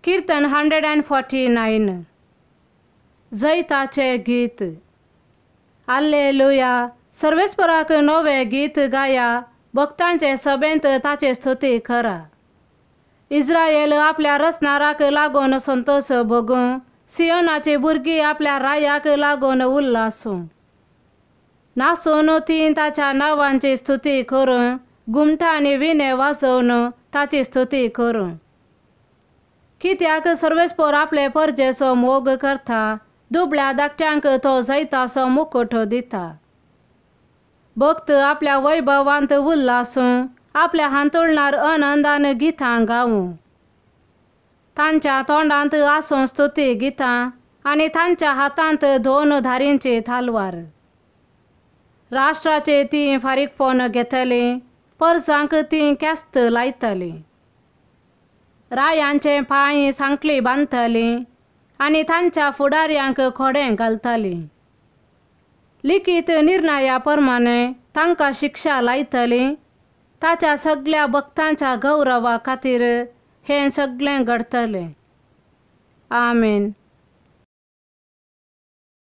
कीर्तन 149 जैताचे गीत। हालेलुया। सर्वेस्पराक नवे गीत गाया, भक्तांचे सभेंत ताचे स्तुती करा। इस्रायेल आपल्या रचनाराक लागून संतोष भोगू, सियोनाची भुरगीं आपल्या रायाक लागून उल्हासू। नासून तीं ताच्या नांवांची स्तुती करूं, घुमटां आनी विणे वाजोवन ताची स्तुती करूं। कित्याक सर्वेस्पर आपले परजेचो मोग करता, दुबळ्या धाकट्यांक तो जैताचो मुकुट दिता। भक्त आपल्या वैभवांत उल्हासूं, आपल्या हांतुळणार आनंदान गितां गावूं। तांच्या तोंडांत आसूं स्तुती गितां, आनी तांच्या हातांत 2 धारींची थालवार। राष्ट्राचे तीं फारीकपण घेतलीं, परजांक तीं केस्त लायतलीं। रायांचे पांय सांकळी बांदतलीं, आनी तांच्या फुडाऱ्यांक खोडें घालतलीं। लिखीत निर्णया प्रमाणे तांकां शिक्षा लायतलीं। ताच्या सगळ्या भक्तांच्या गौरवा खातीर हें सगळें घडतलें। आमेन।